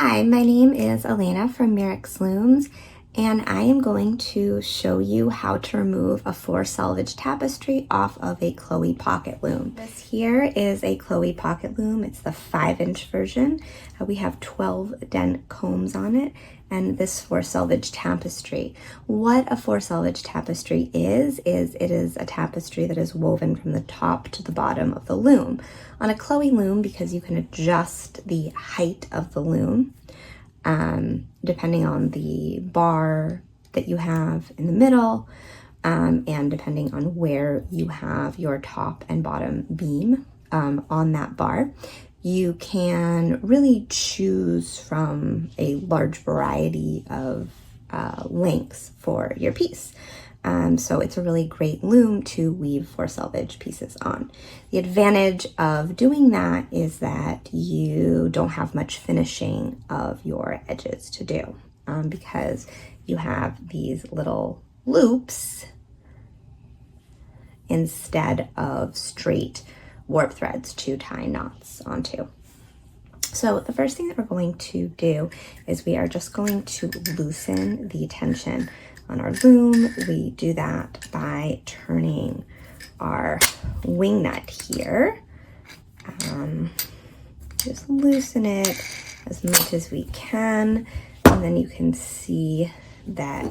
Hi, my name is Elena from Mirrix Looms, and I am going to show you how to remove a 4 selvage tapestry off of a Chloe pocket loom. This here is a Chloe pocket loom. It's the 5-inch version. We have 12 dent combs on it, and this 4 selvage tapestry. What a 4 selvage tapestry is it is a tapestry that is woven from the top to the bottom of the loom. On a Chloe loom, because you can adjust the height of the loom, depending on the bar that you have in the middle, and depending on where you have your top and bottom beam on that bar, you can really choose from a large variety of lengths for your piece. So it's a really great loom to weave 4 selvage pieces on. The advantage of doing that is that you don't have much finishing of your edges to do, because you have these little loops instead of straight warp threads to tie knots onto. So the first thing that we're going to do is we are just going to loosen the tension on our loom. We do that by turning our wing nut here. Just loosen it as much as we can, and then you can see that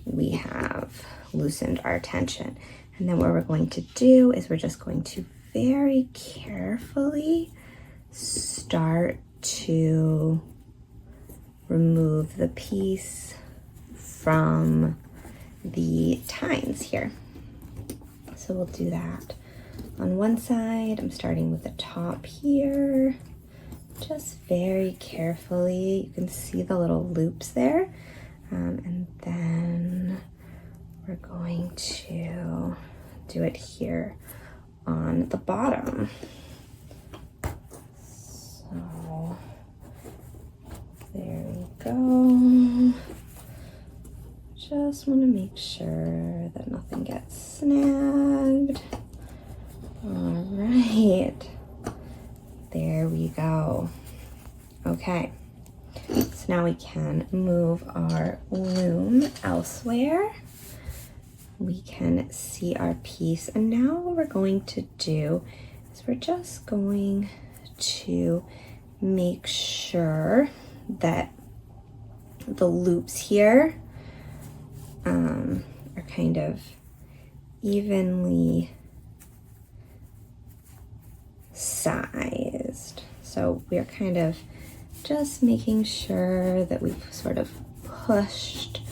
we have loosened our tension. And then what we're going to do is we're just going to very carefully start to remove the piece from the tines here. So we'll do that on one side. I'm starting with the top here, just very carefully. You can see the little loops there, and then we're going to do it here on the bottom. So there we go. Just want to make sure that nothing gets snagged. All right, there we go. Okay, so now we can move our loom elsewhere. We can see our piece, and now what we're going to do is we're just going to make sure that the loops here are kind of evenly sized. So we're kind of just making sure that we've sort of pushed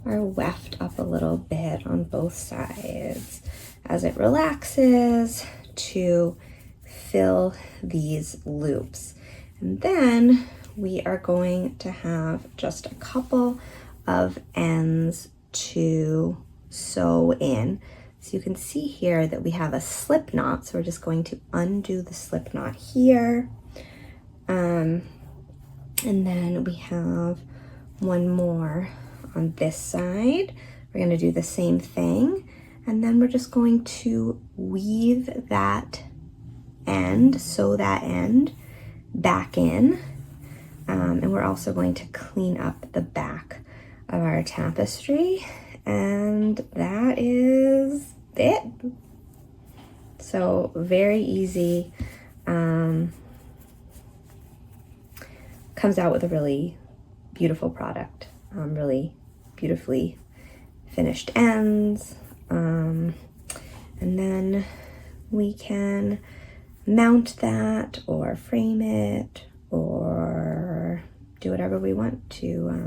our weft up a little bit on both sides as it relaxes to fill these loops. And then we are going to have just a couple of ends to sew in. So you can see here that we have a slip knot, so we're just going to undo the slip knot here. And then we have one more on this side. We're going to do the same thing, and then we're just going to weave that end, sew that end back in, and we're also going to clean up the back of our tapestry, and that is it. So very easy. Comes out with a really beautiful product, really beautifully finished ends, and then we can mount that or frame it or do whatever we want to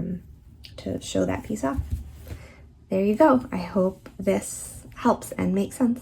show that piece off. There you go. I hope this helps and makes sense.